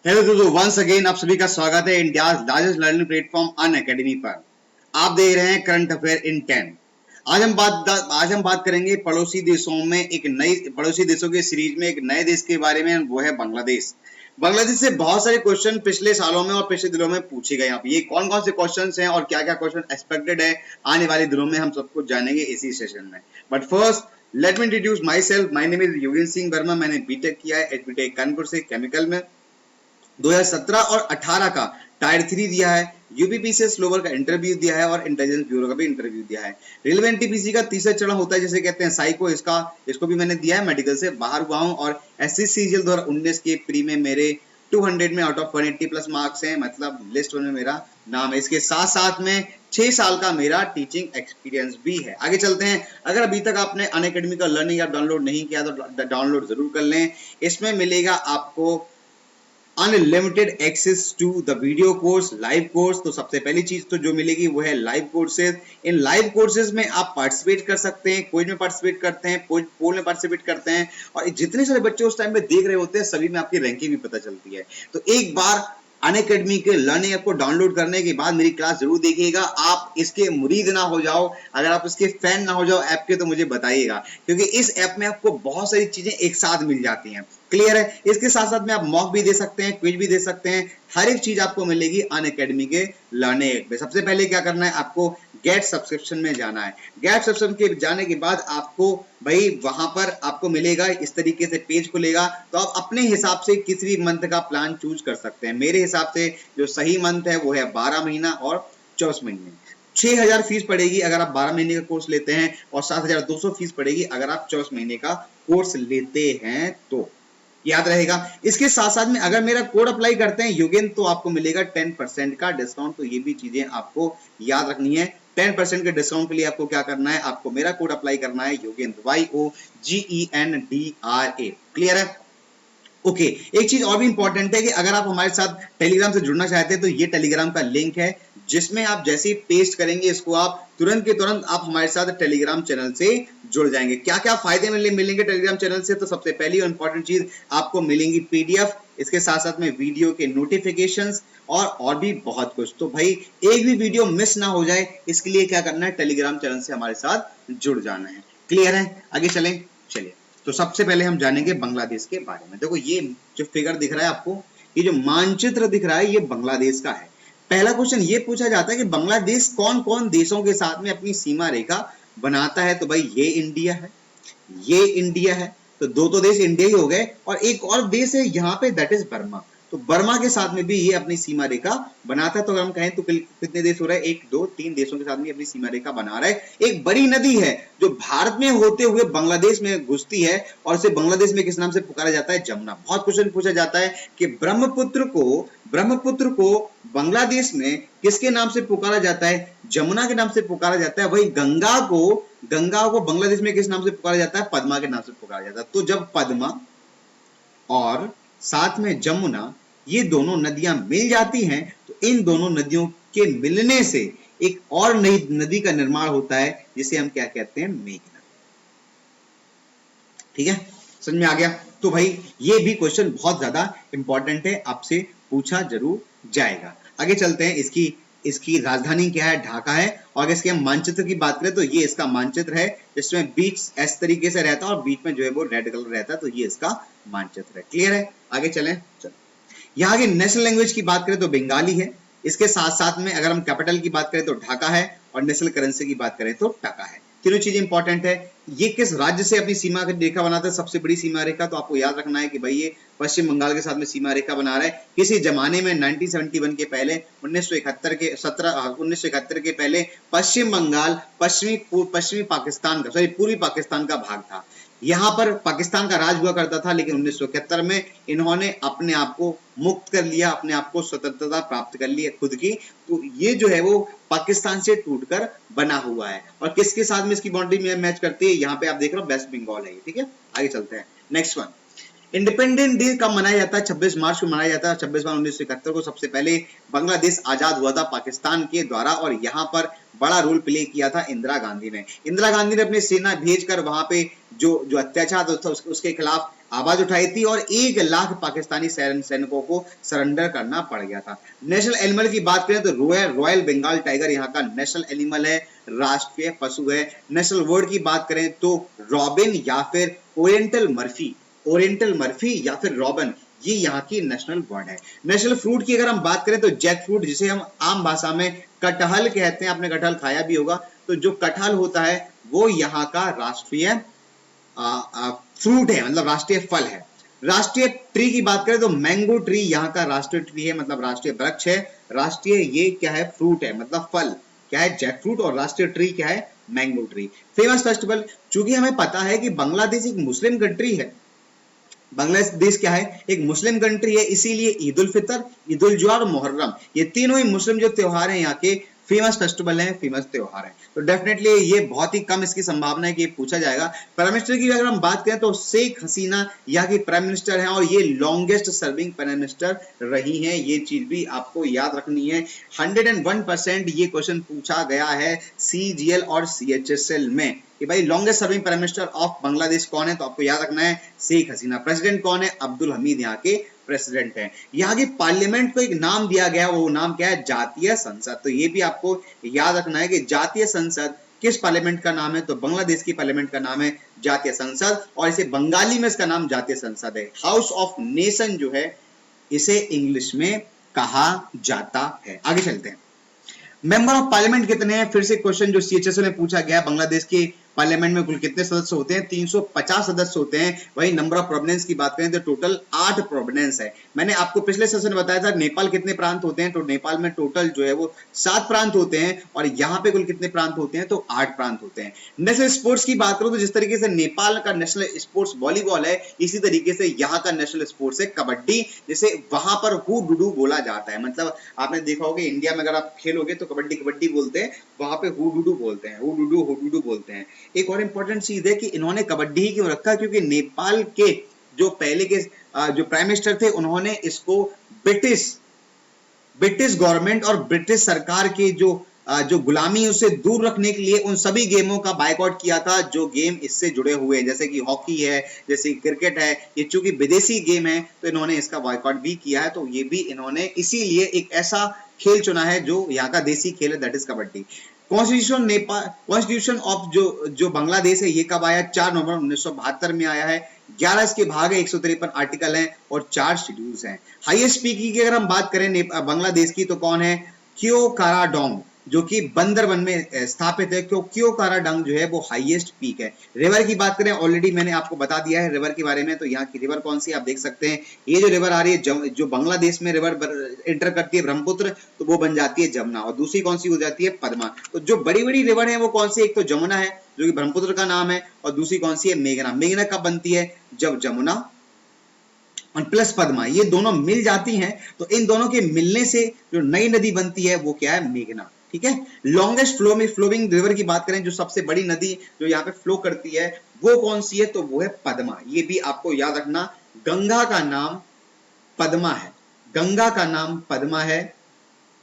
Hello दोस्तों, once again आप सभी का स्वागत है इंडिया लार्जेस्ट लर्निंग प्लेटफॉर्म अन अकेडमी पर। आप देख रहे हैं करंट अफेयर इन 10। आज हम बात करेंगे पड़ोसी देशों में एक नई पड़ोसी देशों के सीरीज में एक नए देश के बारे में, वो है बांग्लादेश। बांग्लादेश से बहुत सारे क्वेश्चन पिछले सालों में और पिछले दिनों में पूछे गए। आप ये कौन कौन से क्वेश्चन हैं और क्या क्या क्वेश्चन एक्सपेक्टेड है आने वाले दिनों में, हम सब कुछ जानेंगे इसी सेशन में। But first let me introduce my self. My name is Yogendra Singh Verma. मैंने बीटेक किया है एचबीटेक कानपुर से केमिकल में। 2017 और 18 का टायर 3 दिया है, यूपीपीसी स्लोवर का इंटरव्यू दिया है और इंटेलिजेंस ब्यूरो का भी इंटरव्यू दिया है। रेलवे एनटीपीसी का तीसरा चरण होता है जिसे कहते हैं साइको, इसको भी मैंने दिया है। मेडिकल से बाहर हुआ हूं और एसएससीजीएल 2019 के प्री में मेरे 200 में आउट ऑफ 180 प्लस मार्क्स हैं, मतलब लिस्ट में मेरा नाम है। इसके साथ साथ में 6 साल का मेरा टीचिंग एक्सपीरियंस भी है। आगे चलते हैं। अगर अभी तक आपने अनअकैडमी का लर्निंग ऐप डाउनलोड नहीं किया तो डाउनलोड जरूर कर लें। इसमें मिलेगा आपको unlimited access to the video course, live course. तो सबसे पहली चीज तो जो मिलेगी वो है live courses. In live courses में आप पार्टिसिपेट कर सकते हैं, क्विज में पार्टिसिपेट करते हैं, पोल में पार्टिसिपेट करते हैं, और जितने सारे बच्चे उस टाइम पे देख रहे होते हैं सभी में आपकी रैंकिंग भी पता चलती है। तो एक बार अनअकैडमी के लर्निंग ऐप को डाउनलोड करने के बाद मेरी क्लास जरूर देखिएगा। आप इसके मुरीद ना हो जाओ, अगर आप इसके फैन ना हो जाओ ऐप के, तो मुझे बताइएगा, क्योंकि इस ऐप में आपको बहुत सारी चीजें एक साथ मिल जाती हैं। क्लियर है। इसके साथ साथ में आप मॉक भी दे सकते हैं, क्विज भी दे सकते हैं, हर एक चीज आपको मिलेगी अनअकैडमी के लर्निंग ऐप में। सबसे पहले क्या करना है, आपको गेट सब्सक्रिप्शन में जाना है। गेट सब्सक्रिप्शन के जाने के बाद आपको भाई वहां पर आपको मिलेगा, इस तरीके से पेज खुलेगा। तो आप अपने हिसाब से किसी भी मंथ का प्लान चूज कर सकते हैं। मेरे हिसाब से जो सही मंथ है वो है 12 महीना और 24 महीने। 6000 फीस पड़ेगी अगर आप 12 महीने का कोर्स लेते हैं, और 7200 फीस पड़ेगी अगर आप 24 महीने का कोर्स लेते हैं। तो याद रहेगा। इसके साथ साथ में अगर मेरा कोड अप्लाई करते हैं योगेंद्र, तो आपको मिलेगा 10% का डिस्काउंट। तो ये भी चीजें आपको याद रखनी है। 10% के डिस्काउंट के लिए आपको क्या करना है, आपको मेरा कोड अप्लाई करना है योगेंद्र, YOGENDRA। क्लियर है। ओके एक चीज और भी इंपॉर्टेंट है कि अगर आप हमारे साथ टेलीग्राम से जुड़ना चाहते हैं तो ये टेलीग्राम का लिंक है, जिसमें आप जैसे ही पेस्ट करेंगे इसको, आप तुरंत के तुरंत आप हमारे साथ टेलीग्राम चैनल से जुड़ जाएंगे। क्या क्या फायदे मिलेंगे टेलीग्राम चैनल से, तो सबसे पहली और इंपॉर्टेंट चीज आपको मिलेंगी पीडीएफ, इसके साथ साथ में वीडियो के नोटिफिकेशंस और भी बहुत कुछ। तो भाई एक भी वीडियो मिस ना हो जाए, इसके लिए क्या करना है, टेलीग्राम चैनल से हमारे साथ जुड़ जाना है। क्लियर है। आगे चलें। चलिए, तो सबसे पहले हम जानेंगे बांग्लादेश के बारे में। देखो ये जो फिगर दिख रहा है आपको, ये जो मानचित्र दिख रहा है, ये बांग्लादेश का है। पहला क्वेश्चन ये पूछा जाता है कि बांग्लादेश कौन कौन देशों के साथ में अपनी सीमा रेखा बनाता है। तो भाई ये इंडिया है, ये इंडिया है, तो दो तो देश इंडिया ही हो गए, और एक और देश है यहाँ पे, दैट इज बर्मा। तो बर्मा के साथ में भी ये अपनी सीमा रेखा बनाता है। तो अगर हम कहें तो कितने देश हो रहे हैं, 1 2 3 देशों के साथ में अपनी सीमा रेखा बना रहा है। एक बड़ी नदी है जो भारत में होते हुए बांग्लादेश में घुसती है, और इसे बांग्लादेश में किस नाम से पुकारा जाता है, जमुना। बहुत क्वेश्चन पूछा जाता है कि ब्रह्मपुत्र को बांग्लादेश में किसके नाम से पुकारा जाता है, जमुना के नाम से पुकारा जाता है। वही गंगा को बांग्लादेश में किस नाम से पुकारा जाता है, पद्मा के नाम से पुकारा जाता है। तो जब पद्मा और साथ में जमुना ये दोनों नदियां मिल जाती हैं, तो इन दोनों नदियों के मिलने से एक और नई नदी का निर्माण होता है, जिसे हम क्या कहते हैं, मेघना। ठीक है, समझ में आ गया। तो भाई ये भी क्वेश्चन बहुत ज्यादा इंपॉर्टेंट है, आपसे पूछा जरूर जाएगा। आगे चलते हैं। इसकी राजधानी क्या है, ढाका है। और इसके हम मानचित्र की बात करें तो ये इसका मानचित्र है, जिसमें बीच इस तरीके से रहता है और बीच में जो है वो रेड कलर रहता है। तो ये इसका मानचित्र है। क्लियर है। आगे चलें। चलो, यहाँ की नेशनल लैंग्वेज की बात करें तो बंगाली है। इसके साथ साथ में अगर हम कैपिटल की बात करें तो ढाका है, और नेशनल करेंसी की बात करें तो टका है। तीनों चीजें इंपॉर्टेंट है। ये किस राज्य से अपनी सीमा रेखा बनाता है, सबसे बड़ी सीमा रेखा, तो आपको याद रखना है कि भाई ये पश्चिम बंगाल के साथ में सीमा रेखा बना रहा है। किसी जमाने में 1971 के पहले 1971 के पहले पश्चिम बंगाल पश्चिमी पाकिस्तान का, सॉरी पूर्वी पाकिस्तान का भाग था। यहाँ पर पाकिस्तान का राज हुआ करता था, लेकिन 1971 में इन्होंने अपने आप को मुक्त कर लिया, अपने आप को स्वतंत्रता प्राप्त कर ली खुद की। तो ये जो है वो पाकिस्तान से टूटकर बना हुआ है। और किसके साथ में इसकी बाउंड्री में मैच करती है, यहाँ पे आप देख रहे हो वेस्ट बंगाल है। ठीक है, आगे चलते हैं। नेक्स्ट वन, इंडिपेंडेंट डे कब मनाया जाता है? 26 मार्च को मनाया जाता है। 26 मार्च 1971 को सबसे पहले बांग्लादेश आजाद हुआ था पाकिस्तान के द्वारा, और यहाँ पर बड़ा रोल प्ले किया था इंदिरा गांधी ने। इंदिरा गांधी ने अपनी सेना भेजकर वहां पे जो जो अत्याचार था उसके खिलाफ आवाज उठाई थी, और 1 लाख पाकिस्तानी सैनिकों को सरेंडर करना पड़ गया था। नेशनल एनिमल की बात करें तो रॉयल बंगाल टाइगर यहाँ का नेशनल एनिमल है, राष्ट्रीय पशु है। नेशनल वर्ड की बात करें तो रॉबिन या फिर ओरिएंटल मर्फी या फिर रॉबिन, ये यहाँ की नेशनल वर्ड है। नेशनल फ्रूट की अगर हम बात करें तो जैक फ्रूट, जिसे हम आम भाषा में कटहल कहते हैं, आपने कटहल खाया भी होगा, तो जो कटहल होता है वो यहाँ का राष्ट्रीय फ्रूट है, मतलब राष्ट्रीय फल है। राष्ट्रीय ट्री की बात करें तो मैंगो ट्री यहाँ का राष्ट्रीय ट्री है, मतलब राष्ट्रीय वृक्ष है। राष्ट्रीय ये क्या है? फ्रूट है, मतलब फल क्या है? Jackfruit. और राष्ट्रीय ट्री क्या है? Mango tree. फेमस फेस्टिवल, चूंकि हमें पता है कि बांग्लादेश एक मुस्लिम कंट्री है, बांग्लादेश क्या है? एक मुस्लिम कंट्री है, इसीलिए ईद उल फितर, ईद उल जुहा और मुहर्रम, ये तीनों ही मुस्लिम जो त्योहार हैं यहाँ के फेमस फेस्टिवल हैं, फेमस त्योहार हैं। तो डेफिनेटली ये बहुत ही कम इसकी संभावना है कि ये पूछा जाएगा। प्राइम मिनिस्टर की अगर हम बात करें तो शेख हसीना यहाँ की प्राइम मिनिस्टर हैं, और ये लॉन्गेस्ट सर्विंग प्राइम मिनिस्टर रही हैं, ये चीज भी आपको याद रखनी है। 101% ये क्वेश्चन पूछा गया है CGL और CHSL में कि भाई longest serving prime minister of Bangladesh कौन है, तो आपको याद रखना है शेख हसीना। प्रेसिडेंट कौन है? अब्दुल हमीद यहाँ के प्रेसिडेंट हैं। यहाँ की पार्लियामेंट को एक नाम दिया गया, वो नाम क्या है? जातीय संसद। तो ये भी आपको याद रखना है कि जातीय संसद किस पार्लियामेंट का नाम है, तो बांग्लादेश की पार्लियामेंट का नाम है जातीय संसद, और इसे बंगाली में इसका नाम जातीय संसद है। हाउस ऑफ नेशन जो है इसे इंग्लिश में कहा जाता है। आगे चलते हैं। मेंबर ऑफ पार्लियामेंट कितने हैं? फिर से क्वेश्चन जो CHSL में पूछा गया, बांग्लादेश के पार्लियामेंट में कुल कितने सदस्य होते हैं? 350 सदस्य होते हैं। वही नंबर ऑफ प्रोविडेंस की बात करें तो टोटल 8 प्रोविडेंस है। मैंने आपको पिछले सेशन में बताया था नेपाल कितने प्रांत होते हैं, तो नेपाल में टोटल जो है वो 7 प्रांत होते हैं, और यहाँ पे कुल कितने प्रांत होते हैं? तो 8 प्रांत होते हैं। नेशनल स्पोर्ट्स की बात करूं तो जिस तरीके से नेपाल का नेशनल स्पोर्ट्स वॉलीबॉल है, इसी तरीके से यहाँ का नेशनल स्पोर्ट्स है कबड्डी, जिसे वहां पर हु डुडू बोला जाता है। मतलब आपने देखा होगा इंडिया में अगर आप खेलोगे तो कबड्डी कबड्डी बोलते हैं, वहां पे हु डुडू बोलते हैं, हु डुडू बोलते हैं। एक और इंपॉर्टेंट चीज है कि इन्होंने कबड्डी ही क्यों रखा, क्योंकि नेपाल के जो पहले के जो प्राइम मिनिस्टर थे, उन्होंने इसको ब्रिटिश गवर्नमेंट और ब्रिटिश सरकार के जो गुलामी उससे दूर रखने के लिए उन सभी गेमों का बायकॉट किया था जो गेम इससे जुड़े हुए हैं, जैसे कि हॉकी है, जैसे क्रिकेट है। ये चूंकि विदेशी गेम है तो इन्होंने इसका बायकॉट भी किया है, तो ये भी इन्होंने इसीलिए एक ऐसा खेल चुना है जो यहाँ का देसी खेल है, that is kabaddi. Constitution of जो बांग्लादेश है, ये कब आया? 4 नवंबर 1972 में आया है। 11 इसके भाग है, 153 आर्टिकल हैं और 4 शेड्यूल्स हैं। हाईएस्ट पीक की अगर हम बात करें बांग्लादेश की, तो कौन है? क्यो काराडोंग, जो कि बंदरबन में स्थापित है। क्यों काराडंग जो है वो हाईएस्ट पीक है। रिवर की बात करें, ऑलरेडी मैंने आपको बता दिया है रिवर के बारे में, तो यहाँ की रिवर कौन सी आप देख सकते हैं। ये जो रिवर आ रही है, जो बांग्लादेश में रिवर एंटर करती है ब्रह्मपुत्र, तो वो बन जाती है जमुना, और दूसरी कौन सी हो जाती है? पद्मा। तो जो बड़ी बड़ी रिवर है वो कौन सी? एक तो जमुना है जो कि ब्रह्मपुत्र का नाम है, और दूसरी कौन सी है? मेघना। मेघना कब बनती है? जब जमुना और प्लस पद्मा ये दोनों मिल जाती हैं, तो इन दोनों के मिलने से जो नई नदी बनती है वो क्या है? मेघना। ठीक है। लॉन्गेस्ट फ्लोइंग रिवर की बात करें, जो सबसे बड़ी नदी जो यहाँ पे फ्लो करती है वो कौन सी है? तो वो है पद्मा। ये भी आपको याद रखना, गंगा का नाम पद्मा है, गंगा का नाम पद्मा है,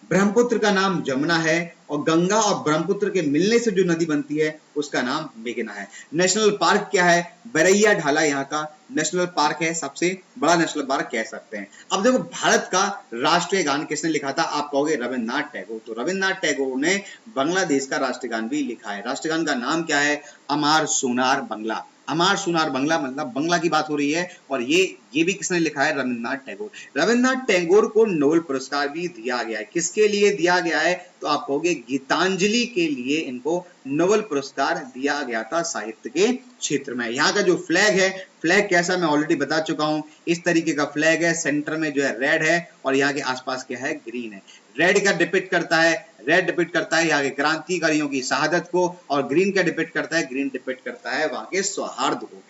ब्रह्मपुत्र का नाम जमुना है, और गंगा और ब्रह्मपुत्र के मिलने से जो नदी बनती है उसका नाम मेघना है। नेशनल पार्क क्या है? बरैया ढाला यहाँ का नेशनल पार्क है, सबसे बड़ा नेशनल पार्क कह सकते हैं। अब देखो, भारत का राष्ट्रीय गान किसने लिखा था? आप कहोगे रविन्द्रनाथ टैगोर। तो रविन्द्रनाथ टैगोर ने बांग्लादेश का राष्ट्रीय गान भी लिखा है। राष्ट्रीय गान का नाम क्या है? अमार सोनार बंगला। अमार सोनार बंगला, मतलब बंगला की बात हो रही है, और ये भी किसने लिखा है? रविन्द्रनाथ टैगोर। रविन्द्रनाथ टैगोर को नोबेल पुरस्कार भी दिया गया है। किसके लिए दिया गया है? तो आप कहोगे गीतांजलि के लिए इनको नोबेल पुरस्कार दिया गया था साहित्य के क्षेत्र में। यहाँ का जो फ्लैग है, फ्लैग कैसा मैं ऑलरेडी बता चुका हूँ। इस तरीके का फ्लैग है, सेंटर में जो है रेड है, और यहाँ के आसपास क्या है? ग्रीन है। रेड का डिपिक्ट करता है, रेड डिपिक्ट करता है यहाँ के क्रांतिकारियों की शहादत को, और ग्रीन का डिपिक्ट करता है, ग्रीन डिपिक्ट करता है वहां के सौहार्द को।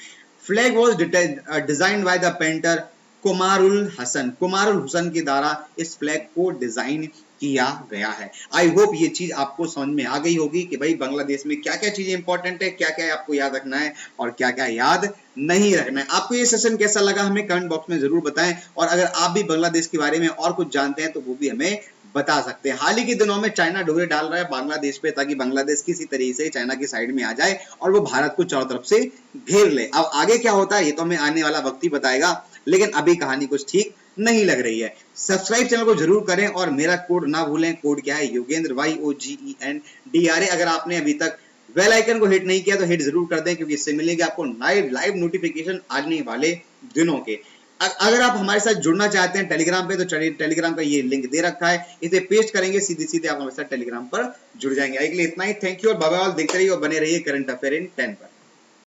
Flag was designed by the painter Qamrul Hasan के द्वारा इस फ्लैग को डिजाइन किया गया है। आई होप ये चीज आपको समझ में आ गई होगी कि भाई बांग्लादेश में क्या क्या चीजें इंपॉर्टेंट है, क्या क्या आपको याद रखना है और क्या क्या याद नहीं रखना है। आपको ये सेशन कैसा लगा हमें कमेंट बॉक्स में जरूर बताएं, और अगर आप भी बांग्लादेश के बारे में और कुछ जानते हैं तो वो भी हमें बता सकते हैं। हाल ही के दिनों में चाइना डोरे डाल रहा है बांग्लादेश पे, ताकि बांग्लादेश किसी तरीके से चाइना की साइड में आ जाए और वो भारत को चारों तरफ से घेर ले। अब आगे क्या होता है ये तो हमें आने वाला वक्त ही बताएगा, लेकिन अभी कहानी कुछ ठीक नहीं लग रही है। सब्सक्राइब चैनल को जरूर करें और मेरा कोड ना भूलें, कोड क्या है, योगेंद्र YOGENDRA। अगर आपने अभी तक बेल आइकन को हिट नहीं किया तो हिट जरूर कर दें, क्योंकि इससे मिलेगा आपको लाइव नोटिफिकेशन आने वाले दिनों के। अगर आप हमारे साथ जुड़ना चाहते हैं टेलीग्राम पे, तो चलिए टेलीग्राम का ये लिंक दे रखा है, इसे पेस्ट करेंगे, सीधे सीधे आप हमारे साथ टेलीग्राम पर जुड़ जाएंगे। अगले इतना ही, थैंक यू और बाय बाय। देखते रहिए और बने रहिए करंट अफेयर इन 10 पर।